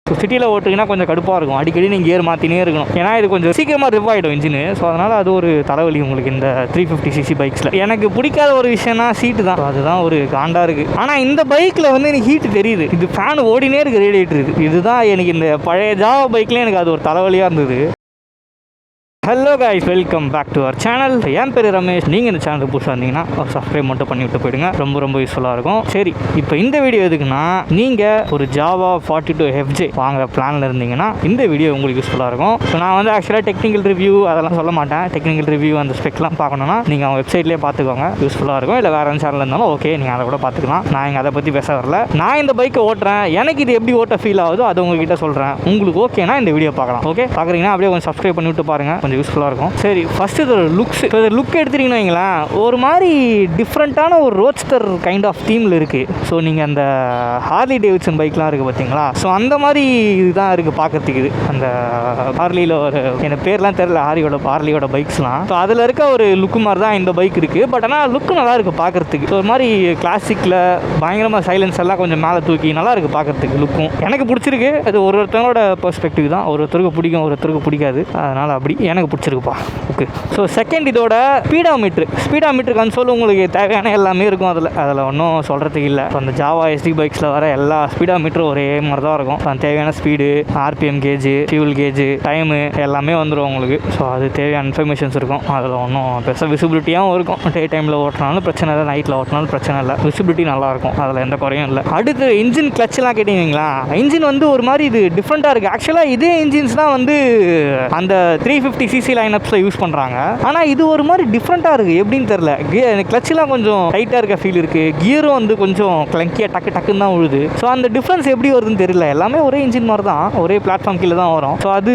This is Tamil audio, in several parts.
ஸோ சிட்டியில் ஓட்டுங்கன்னா கொஞ்சம் கடுப்பாக இருக்கும், அடிக்கடி நீங்கள் கியர் மாற்றினே இருக்கணும். ஏன்னா இது கொஞ்சம் சீக்கிரமாக ரிவ் ஆகிடும் இன்ஜின். ஸோ அதனால் அது ஒரு தலைவலி உங்களுக்கு இந்த 350cc பைக்ஸில். எனக்கு பிடிக்காத ஒரு விஷயம்னா சீட்டு தான், அதுதான் ஒரு காண்டாக இருக்குது. ஆனால் இந்த பைக்கில் வந்து எனக்கு ஹீட்டு தெரியுது, இது ஃபேன் ஓடினே இருக்குது, ரேடியேட்டர். இதுதான் எனக்கு இந்த பழைய ஜாவா பைக்லேயே எனக்கு அது ஒரு தலைவலியாக இருந்தது. Hello guys, welcome back to our channel. என் பேர் ரமேஷ். நீங்கள் இந்த சேனலுக்கு புதுசாக இருந்தீங்கன்னா ஒரு சப்ஸ்கிரைப் மட்டும் பண்ணி விட்டு போயிடுங்க, ரொம்ப ரொம்ப யூஸ்ஃபுல்லாக இருக்கும். சரி, இப்போ இந்த வீடியோ எதுக்குன்னா, நீங்கள் ஒரு ஜாவா 42FJ வாங்குற பிளானில் இருந்தீங்கன்னா இந்த வீடியோ உங்களுக்கு யூஸ்ஃபுல்லாக இருக்கும். ஸோ நான் வந்து ஆக்சுவலாக டெக்னிக்கல் ரிவ்யூ அதெல்லாம் சொல்ல மாட்டேன். டெக்னிக்கல் ரிவ்யூ அந்த ஸ்பெக்லாம் பார்க்கணுன்னா நீங்கள் அவங்க வெப்சைட்லேயே பார்த்துக்கோங்க, யூஸ்ஃபுல்லாக இருக்கும். இல்லை வேறு சேனல் இருந்தாலும் ஓகே, நீங்கள் அதை கூட பார்த்துக்கலாம். நான் இங்கே அதை பற்றி பேச வரல. நான் இந்த பைக்கை ஓட்டுறேன், எனக்கு இது எப்படி ஓட்ட ஃபீல் ஆகுதோ அது உங்ககிட்ட சொல்கிறேன். உங்களுக்கு ஓகேனா இந்த வீடியோ பார்க்கலாம். ஓகே, பார்க்குறீங்கன்னா அப்படியே கொஞ்சம் சப்ஸ்கிரைப் பண்ணி விட்டு பாருங்கள், கொஞ்சம் யூஸ்ஃபுல்லாக இருக்கும். சரி, ஃபர்ஸ்ட் இதோட லுக்ஸ். இதோட லுக் எடுத்துட்டீங்கன்னா வைங்களேன், ஒரு மாதிரி டிஃப்ரெண்ட்டான ஒரு ரோட்ஸ்டர் கைண்ட் ஆஃப் தீமில் இருக்குது. ஸோ நீங்கள் அந்த ஹார்லி டேவிட்சன் பைக்லாம் இருக்குது பார்த்தீங்களா, ஸோ அந்த மாதிரி இதுதான் இருக்குது பார்க்கறதுக்கு. இது அந்த ஹார்லியில் ஒரு எனக்கு பேர்லாம் தெரியல, ஹார்லியோட பைக்ஸ்லாம். ஸோ அதில் இருக்க ஒரு லுக்கு மாதிரி தான் இந்த பைக் இருக்குது. பட் ஆனால் லுக்கு நல்லா இருக்குது பார்க்குறதுக்கு. ஸோ ஒரு மாதிரி கிளாசிக்கில் பயங்கரமாக சைலன்ஸ் எல்லாம் கொஞ்சம் மேலே தூக்கி நல்லா இருக்குது பார்க்குறதுக்கு. லுக்கும் எனக்கு பிடிச்சிருக்கு. அது ஒருத்தவங்களோட பெர்ஸ்பெக்டிவ் தான், ஒருத்தருக்கு பிடிக்கும் ஒருத்தருக்கு பிடிக்காது. அதனால் அப்படி எனக்கு பிடிச்சிருக்குப்பா. ஓகே, ஸோ செகண்ட் இதோட ஸ்பீடாமீட்டர் கன்சோல் உங்களுக்கு தேவையான எல்லாமே இருக்கும். அதில் ஒன்றும் சொல்கிறதுக்கு இல்லை. அந்த ஜாவா எஸ்டி பைக்ஸில் வர எல்லா ஸ்பீடாமீட்டரும் ஒரே மாதிரி தான் இருக்கும். தேவையான speed, RPM gauge, fuel gauge, time எல்லாமே வந்துடும் உங்களுக்கு. ஸோ அது தேவையான இன்ஃபர்மேஷன்ஸ் இருக்கும். அதில் ஒன்றும் பெருசாக விசிபிலிட்டியாகவும் இருக்கும். டே டைமில் ஓட்டினாலும் பிரச்சனை இல்லை, நைட்டில் ஓட்டினாலும் பிரச்சனை இல்லை, விசிபிலிட்டி நல்லாயிருக்கும், அதில் எந்த குறையும் இல்லை. அடுத்து இன்ஜின் கிளச்செலாம் கேட்டிங்களா, இன்ஜின் வந்து ஒரு மாதிரி இது டிஃப்ரெண்ட்டாக இருக்குது. ஆக்சுவலாக இதே இன்ஜின்ஸ் தான் வந்து அந்த 350cc லைனப்ஸில் யூஸ் பண்ணுறாங்க. ஆனால் இது ஒரு மாதிரி டிஃப்ரெண்ட்டாக இருக்குது, எப்படின்னு தெரில. கிளச்செலாம் கொஞ்சம் டைட்டாக இருக்க ஃபீல் இருக்குது, கியரும் வந்து கொஞ்சம் கிளங்கியாக டக்குன்னு தான் உழுது. ஸோ அந்த டிஃப்ரென்ஸ் எப்படி வருதுன்னு தெரியல. எல்லாமே ஒரே இன்ஜின் மாதிரி தான், ஒரே பிளாட்ஃபார்ம் கீழே தான் வரும். ஸோ அது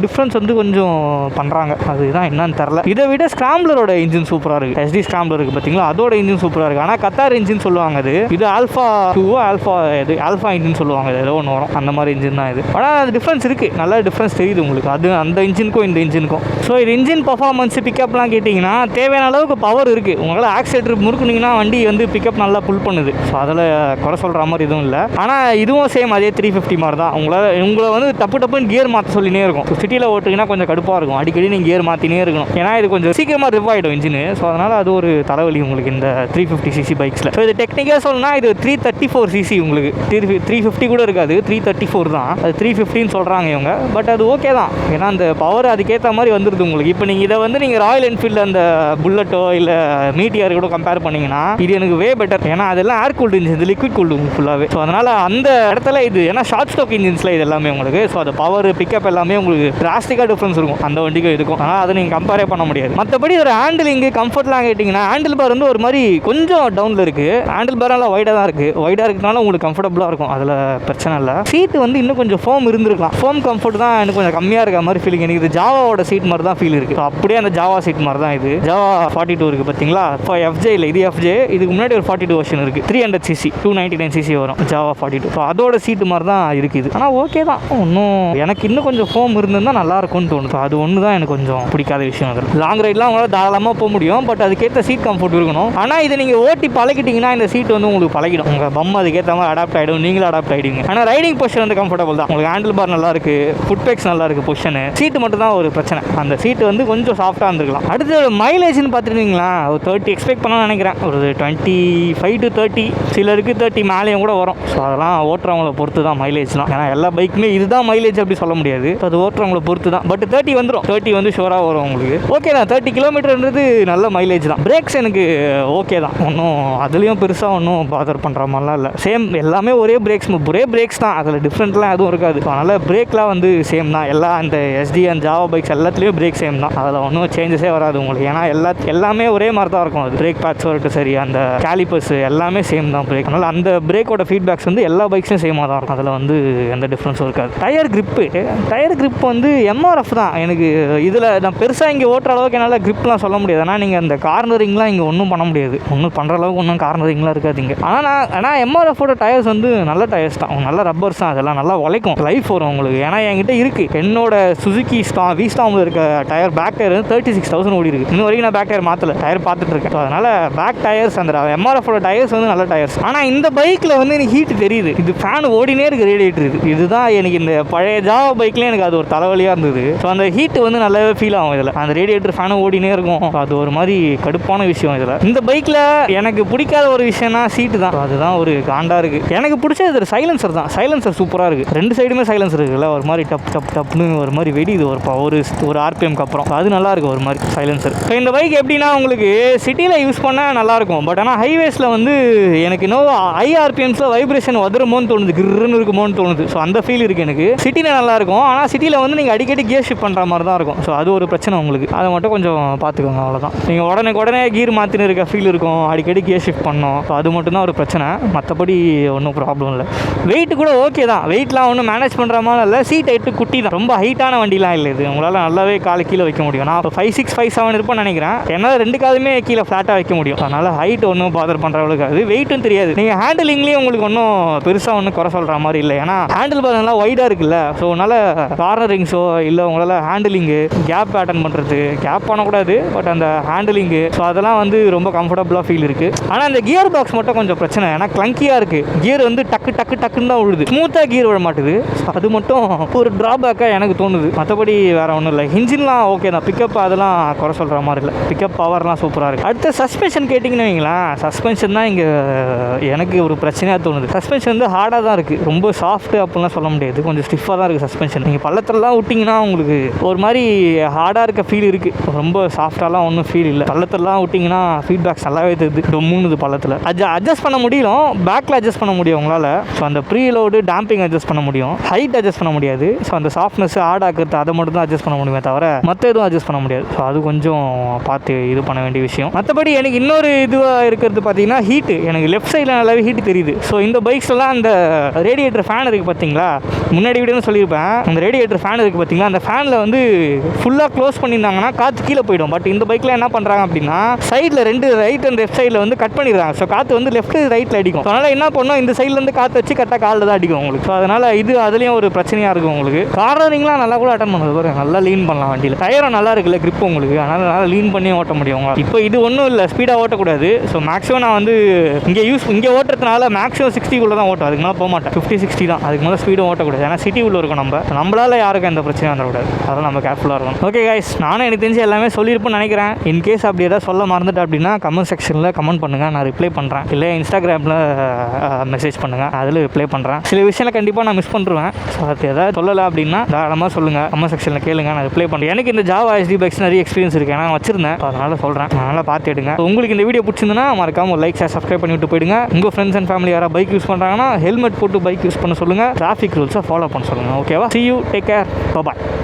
டிஃப்ரென்ஸ் வந்து கொஞ்சம் பண்ணுறாங்க, அதுதான் என்னன்னு தெரில. இதை விட ஸ்கிராம்ப்ளரோட இன்ஜின் சூப்பராக இருக்குது. எஸ்டி ஸ்கிராம்ப்ளர் இருக்குது பார்த்தீங்களா, அதோட இன்ஜின் சூப்பராக இருக்குது. ஆனால் கத்தார் இன்ஜின் சொல்லுவாங்க. இது ஆல்ஃபா 2 ஆல்ஃபா இன்ஜின் சொல்லுவாங்க. இது ஏதோ ஒன்று வரும், அந்த மாதிரி இன்ஜின் தான் இது. ஆனால் அது டிஃப்ரென்ஸ் இருக்குது, நல்ல டிஃப்ரென்ஸ் தெரியுது உங்களுக்கு. அது அந்த இன்ஜினுக்கும் இந்த இன்ஜினுக்கும். ஸோ இது இன்ஜின் பர்ஃபார்மன்ஸ் பிக்கப்லாம் கேட்டிங்கன்னா தேவையான அளவுக்கு பவர் இருக்குது. உங்களால் ஆக்சிலேட்டர் முறுக்குனிங்கன்னா வண்டி வந்து பிக்கப் நல்லா புல் பண்ணுது. ஸோ அதில் குறை சொல்கிற மாதிரி எதுவும் இல்லை. ஆனால் இதுவும் சேம் அதே 350 மாதிரி தான். உங்களை வந்து டப்புன்னு கியர் மாற்ற சொல்லினே இருக்கும். சிட்டியில் ஓட்டுங்கன்னா கொஞ்சம் கடுப்பாக இருக்கும், அடிக்கடி நீங்கள் கியர் மாற்றினே இருக்கணும். ஏன்னா இது கொஞ்சம் சீக்கிரமாக ரிவ் ஆகிடும் இன்ஜின். ஸோ அதனால் அது ஒரு தலைவலி உங்களுக்கு இந்த 350cc பைக்ஸில். ஸோ இது டெக்னிக்காக சொல்லணும்னா இது 334cc. உங்களுக்கு 350 கூட இருக்காது, 334 தான். அது 350ன்னு சொல்கிறாங்க இவங்க. பட் அது ஓகே தான், ஏன்னா அந்த பவர் அதுக்கேற்ற மாதிரி வந்துடுது உங்களுக்கு. இப்போ நீங்கள் இதை வந்து நீங்கள் ராயல் என்ஃபீல்டு அந்த புல்லட்டோ இல்லை மீட்டியார் கூட கம்பேர் பண்ணிங்கன்னா இது எனக்கு வே பெட்டர். ஏன்னா அதெல்லாம் ஏர் கூல்டு இன்ஜின், இது லிக்விட் கூல்டு ஃபுல்லாகவே. ஸோ அதனால் அந்த இடத்துல இது ஏன்னா ஷார்ட் ஸ்டோக் இன்ஜின்ஸில் இது எல்லாமே உங்களுக்கு. ஸோ அது பவர் பிக்கப் எல்லாமே உங்களுக்கு டிராஸ்டிக்காக டிஃப்ரென்ஸ் இருக்கும் அந்த வண்டிக்கும் இதுக்கும். ஆனால் அதை நீங்கள் கம்பேரே பண்ண முடியாது. மற்றபடி ஒரு ஹேண்டிலிங்கு கம்ஃபர்ட்லாம் கேட்டிங்கன்னா ஹேண்டில் பார் வந்து ஒரு மாதிரி கொஞ்சம் டவுனில் இருக்குது. ஹேண்டில் பாரெல்லாம் வைடாக தான் இருக்குது. வைடாக இருக்கிறதுனால உங்களுக்கு கம்ஃபர்டபுளாக இருக்கும், அதில் பிரச்சனை இல்லை. சீட்டு வந்து இன்னும் கொஞ்சம் ஃபோம் இருந்திருக்கலாம். ஃபோம் கம்ஃபர்ட் தான் எனக்கு கொஞ்சம் கம்மியாக இருக்க மாதிரி ஃபீலிங். எனக்கு இது ஜாவாவோட சீட் மாதிரி தான் ஃபீல் இருக்குது. அப்படியே அந்த ஜாவா சீட் மாதிரி தான் இது. ஜாவா 42 இருக்குது பார்த்தீங்களா, இப்போ FJ இல்லை, இது FJ. இதுக்கு முன்னாடி ஒரு 42 வெர்ஷன் இருக்குது, 300cc 299cc வரும் ஜாவா 42. ஸோ அதோட சீட்டு மாதிரி தான் இருக்குது. ஆனால் ஓகே தான், இன்னும் எனக்கு இன்னும் கொஞ்சம் ஃபோம் இருந்திருந்தால் நல்லா இருக்கும்னு தோணுது. அது ஒன்று தான் எனக்கு கொஞ்சம் பிடிக்காத விஷயம். அதில் லாங் ரைட்லாம் உங்களால் தாராளமாக போக முடியும், பட் அதுக்கேற்ற சீட் கம்ஃபர்ட் இருக்கணும். ஆனால் இதை நீங்கள் ஓட்டி பழகிட்டிங்கன்னா இந்த சீட் வந்து உங்களுக்கு பழகிடும். உங்கள் பம் அதுக்கேற்ற மாதிரி அடாப்ட் ஆகிடும், நீங்களும் அடாப்ட் ஆகிடுங்க. ஆனால் ரைடிங் பொசிஷன் வந்து கம்ஃபர்டபுள் தான். உங்களுக்கு ஹேண்டில் பார் நல்லா இருக்குது, ஃபுட் பேக்ஸ் நல்லா இருக்குது, பொசிஷனு. சீட்டு மட்டும் தான் ஒரு பிரச்சனை, அந்த சீட்டு வந்து கொஞ்சம் சாஃப்டாக இருந்திருக்கலாம். அடுத்து மைலேஜ்னு பார்த்துருந்தீங்களா, ஒரு 30 எக்ஸ்பெக்ட் பண்ணணும்னு நினைக்கிறேன். ஒரு 25 to 30, சிலருக்கு 30 மேலேயும் கூட வரும். ஸோ அதெல்லாம் ஓட்டுறவங்கள பொறுத்து தான் மைலேஜ்லாம். ஏன்னா எல்லா பைக்குமே இதுதான் மைலேஜ் அப்படி சொல்ல முடியாது, அது ஓட்டுறவங்கள பொறுத்து தான். பட் 30 வந்துடும், 30 வந்து ஷோராக வரும் உங்களுக்கு. ஓகே தான், 30 கிலோமீட்டர்ன்றது நல்ல மைலேஜ் தான். பிரேக்ஸ் எனக்கு ஓகே தான், ஒன்றும் அதுலேயும் பெருசாக ஒன்றும் பாதர் பண்ணுற மாதிரிலாம் இல்லை. சேம் எல்லாமே ஒரே பிரேக்ஸ் தான், அதில் டிஃப்ரெண்ட்லாம் எதுவும் இருக்காது. அதனால் பிரேக்லாம் வந்து சேம் தான். எல்லா அந்த SD அண்ட் ஜாவா பைக்ஸ் எல்லாத்துலேயும் பிரேக் சேம் தான், அதில் ஒன்றும் சேஞ்சஸே வராது உங்களுக்கு. ஏன்னா எல்லாமே ஒரே மாதிரி தான் இருக்கும். அது பிரேக் பேட்ஸ் வரட்டும் சரி, அந்த கேலிப்பர்ஸ் எல்லாமே சேம் தான் பிரேக். அதனால் அந்த பிரேக்கோட ஃபீட்பேக்ஸ் வந்து எல்லா பைக்ஸும் சேமாக தான் இருக்கும், அதில் வந்து எந்த டிஃப்ரென்ஸும் இருக்காது. டயர் கிரிப் வந்து MRF தான். எனக்கு இதில் நான் பெருசாக இங்கே ஓட்டுற அளவுக்கு என்னால் கிரிப்லாம் சொல்ல முடியாது. ஆனால் நீங்கள் அந்த கார்னரிங்லாம் இங்கே ஒன்றும் பண்ண முடியாது, ஒன்றும் பண்ணுற அளவுக்கு ஒன்றும் கார்னரிங்லாம் இருக்காது இங்கே. ஆனால் MRFோட டயர்ஸ் வந்து நல்ல டயர்ஸ் தான், நல்ல ரப்பர்ஸ் தான், அதெல்லாம் நல்லா உழைக்கும், லைஃப் வரும் உங்களுக்கு. ஏன்னா என்கிட்ட இருக்குது, என்னோட சுசுகி V ஸ்டாமில் இருக்க டயர் பேக் டயர் வந்து 36,000 ஓடி இருக்குது. இன்னும் வரைக்கும் நான் பேக் டயர் மாற்றல, டயர் பார்த்துட்டு இருக்கேன். ஸோ அதனால் பேக் டயர்ஸ் அந்த எம்ஆர்எஃபோட டயர்ஸ் வந்து நல்ல டயர்ஸ். ஆனால் இந்த பைக்கில் வந்து எனக்கு ஹீட் தெரியுது. இது ஃபேன் ஓடினே இருக்குது, ரேடியேட்டர் இது. இதுதான் எனக்கு இந்த பழைய ஜாவா பைக்லேயே எனக்கு அது ஒரு தலைவலியாக இருந்தது. ஸோ அந்த ஹீட் வந்து நல்லாவே ஃபீல் ஆகும் இதில். அந்த ரேடியேட்டர் ஃபேனும் ஓடினே இருக்கும். அது ஒரு மாதிரி கடுப்பான விஷயம் இதில். இந்த பைக்கில் எனக்கு பிடிக்காத ஒரு விஷயம்னா சீட்டு தான். அதுதான் ஒரு காண்டாக இருக்குது. எனக்கு பிடிச்சது சைலன்சர் தான். சைலன்சர் சூப்பராக இருக்குது. ரெண்டு சைடுமே சைலன்சர் இருக்குல்ல, ஒரு மாதிரி டப் டப் டப்னு ஒரு மாதிரி வெடிது ஒரு ஆர்பிஎம்க்கு அப்புறம். அது நல்லா இருக்கும் ஒரு மாதிரி சைலன்சர். ஸோ இந்த பைக் எப்படின்னா உங்களுக்கு சிட்டியில் யூஸ் பண்ணால் நல்லாயிருக்கும். பட் ஆனால் ஹைவேஸில் வந்து எனக்கு இன்னும் ஹை ஆர்பிஎம்ஸில் வைப்ரேஷன் வதருமோன்னு தோணுது, கிருன்னு இருக்குமோன்னு தோணுது. ஸோ அந்த ஃபீல் இருக்குது எனக்கு. சிட்டியில் நல்லாயிருக்கும். ஆனால் சிட்டியில் வந்து நீங்கள் அடிக்கடி கியர் ஷிஃப்ட் பண்ணுற மாதிரி தான் இருக்கும். ஸோ அது ஒரு பிரச்சனை உங்களுக்கு. அதை மட்டும் கொஞ்சம் பார்த்துக்கோங்க, அவ்வளோதான். நீங்கள் உடனே கீர் மாற்றினு இருக்க ஃபீல் இருக்கும், அடிக்கடி கியர் ஷிஃப்ட் பண்ணணும். ஸோ அது மட்டும் தான் ஒரு பிரச்சனை. மற்றபடி ஒன்றும் ப்ராப்ளம் இல்லை. வெயிட் கூட ஓகே தான். வெயிட்லாம் ஒன்றும் மேனேஜ் பண்ணுற மாதிரி இல்லை. சீட் ஹைட்டு குட்டி தான். ரொம்ப ஹைட்டான வண்டிலாம் இல்லை இது. உங்களால் நல்லாவே காலை கீழே வைக்க முடியும். நான் இப்போ 5'6", 5'7" இருப்பேன்னு நினைக்கிறேன். என்னால் ரெண்டு காலுமே கீழே ஃப்ளாட்டாக வைக்க முடியும். அதனால் ஹைட் ஒன்றும் பாதர் பண்ணுற அளவுக்கு அது. வெயிட்டும் தெரியாது. நீங்கள் ஹேண்டிலிங்லேயும் உங்களுக்கு ஒன்றும் பெருசாக ஒன்றும் குறை சொல்கிற மாதிரி இல்லை. ஏன்னா ஹேண்டில் பார் நல்லா வைடாக இருக்குல்ல. ஸோ அதனால் கார்னரிங்ஸோ இல்லை உங்களால் ஹேண்டிலிங்கு கேப் அட்டன் பண்ணுறது, கேப் பண்ணக்கூடாது, பட் அந்த ஹேண்டிலிங்கு ஸோ அதெல்லாம் வந்து ரொம்ப கம்ஃபர்டபுளாக ஃபீல் இருக்குது. ஆனால் அந்த கியர் பாக்ஸ் மட்டும் கொஞ்சம் பிரச்சனை. ஏன்னா கிளங்கியாக இருக்குது. கியர் வந்து டக்குன்னு தான் விழுது, ஸ்மூத்தாக கியர் விட மாட்டுது. அது மட்டும் ஒரு ட்ராபேக்காக எனக்கு தோணுது. மற்றபடி வேறு ஒன்றும் இல்லை. இன்ஜின்லாம் ஓகே தான். பிக்கப் அதெல்லாம் குறை சொல்கிற மாதிரி இல்லை. பிக்கப் பவர்லாம் சூப்பராக இருக்குது. அடுத்த சஸ்பென்ஷன் கேட்டிங்கன்னு வைங்களேன். சஸ்பென்ஷன் தான் இங்கே எனக்கு ஒரு பிரச்சனையாக தோணுது. சஸ்பென்ஷன் வந்து ஹார்டாக தான் இருக்குது. ரொம்ப சாஃப்ட்டு அப்படிலாம் சொல்ல முடியாது. கொஞ்சம் ஸ்டிஃபாக தான் இருக்குது சஸ்பென்ஷன். நீங்கள் பள்ளத்திலலாம் விட்டிங்கன்னா உங்களுக்கு ஒரு மாதிரி ஹார்டாக இருக்க ஃபீல் இருக்குது. ரொம்ப சாஃப்டாலாம் ஒன்றும் ஃபீல் இல்லை. பள்ளத்திலலாம் விட்டிங்கன்னா ஃபீட்பேக்ஸ் நல்லாவே தெரியுது. டொம்முன்னு பள்ளத்தில் அட்ஜஸ்ட் பண்ண முடியும். பேக்கில் அட்ஜஸ்ட் பண்ண முடியும் உங்களால். ஸோ அந்த ப்ரீலோடு டேம்பிங் அட்ஜஸ்ட் பண்ண முடியும். ஹைட் அட்ஜஸ்ட் பண்ண முடியாது. ஸோ அந்த சாஃப்ட்னஸ் ஆடாக்கிறது அதை மட்டும் தான் அட்ஜஸ்ட் பண்ண முடியுமே தவிர மற்ற எதுவும் அட்ஜஸ்ட் பண்ண முடியாது. ஸோ அது கொஞ்சம் பார்த்து இது பண்ண வேண்டிய விஷயம். மற்றபடி எனக்கு இன்னொரு இதுவாக இருக்கிறது பார்த்தீங்கன்னா ஹீட்டு. எனக்கு லெஃப்ட் சைடில் நல்லாவே ஹீட்டு தெரியுது. ஸோ இந்த பைக்ஸ்லாம் அந்த ரேடியேட்டர் ஃபேன் இருக்குது பார்த்தீங்களா, முன்னாடி வீடியோன்னு சொல்லியிருப்பேன். அந்த ரேடியேட்டர் ஃபேன் இருக்குது பார்த்தீங்களா, அந்த ஃபேனில் வந்து ஃபுல்லாக க்ளோஸ் பண்ணியிருந்தாங்கன்னா காற்று கீழே போயிடும். பட் இந்த பைக்கில் என்ன பண்ணுறாங்க அப்படின்னா சைடில் ரெண்டு ரைட் அண்ட் லெஃப்ட் சைடில் வந்து கட் பண்ணிடுறாங்க. ஸோ காற்று வந்து லெஃப்ட் ரைட்டில் அடிக்கும். அதனால் என்ன பண்ணணும், இந்த சைட்லேருந்து காற்று வச்சு கரெக்டாக காலில் தான் அடிக்கும் உங்களுக்கு. ஸோ அதனால் இது அதுலேயும் ஒரு பிரச்சனையாக இருக்கும் உங்களுக்கு. கார்னரிங்லாம் நல்லா கூட அட்டன் பண்ணுறது பாருங்க, நல்லா லீன் பண்ணலாம் வண்டியில். டயரும் நல்லா இருக்குல்ல, கிரிப் உங்களுக்கு. அதனால் நல்லா லீன் பண்ணி ஓட்ட முடியும். இப்போ இது ஒன்றும் இல்லை, ஸ்பீடாக ஓட்டக்கூடாது. ஸோ மேக்ஸிமம் நான் வந்து இங்கே ஓட்டுறதுனால மேக்ஸிமம் 60 தான் ஓட்டும். அதுக்கு மேலே போக மாட்டேன். 50-60 தான். அதுக்கு மேலே ஸ்பீடும் ஓட்டக்கூடாது. ஏன்னா சிட்டி உள்ள இருக்கும். நம்மளால் யாருக்கும் எந்த பிரச்சனையும் வந்துடக்கூடாது. அதெல்லாம் நம்ம கேர்ஃபுல்லாக இருக்கும். ஓகே கைஸ், நானும் எனக்கு தெரிஞ்சு எல்லாமே சொல்லியிருப்பேன்னு நினைக்கிறேன். இன்கேஸ் அப்படி ஏதாவது சொல்ல மறந்துட்டு அப்படின்னா கமெண்ட் செக்ஷனில் கமெண்ட் பண்ணுங்கள், நான் ரிப்ளை பண்ணுறேன். இல்லை இன்ஸ்டாகிராமில் மெசேஜ் பண்ணுங்கள், அதில் ரிப்ளை பண்ணுறேன். சில விஷயம்லாம் கண்டிப்பாக நான் மிஸ் பண்ணுறேன். ஸோ அது ஏதாவது சொல்லலை அப்படின்னா தாராளமாக சொல்லுங்கள், கமெண்ட் செக்ஷனில் கேளுங்க, நான் ரிப்ளை பண்ணுறேன். எனக்கு இந்த ஜாவா HD பைக்ஸ் நிறைய எக்ஸ்பீரியன்ஸ் இருக்குது. நான் வச்சிருந்தேன், அதனால் சொல்கிறேன். அதனால் பார்த்து எடுங்க. உங்களுக்கு இந்த வீடியோ பிடிச்சிருந்துன்னா மறக்காம ஒரு லைக், ஷேர், சப்ஸ்கிரைப் பண்ணிவிட்டு போயிடுங்க. உங்கள் ஃப்ரெண்ட்ஸ் அண்ட் ஃபேமிலி யாராவது பைக் யூஸ் பண்ணுறாங்கன்னா ஹெல்மெட் போட்டு பைக் யூஸ் பண்ண சொல்லுங்கள். டிராஃபிக் ரூல்ஸை ஃபாலோ பண்ண சொல்லுங்கள். ஓகேவா? See you, take care, bye bye.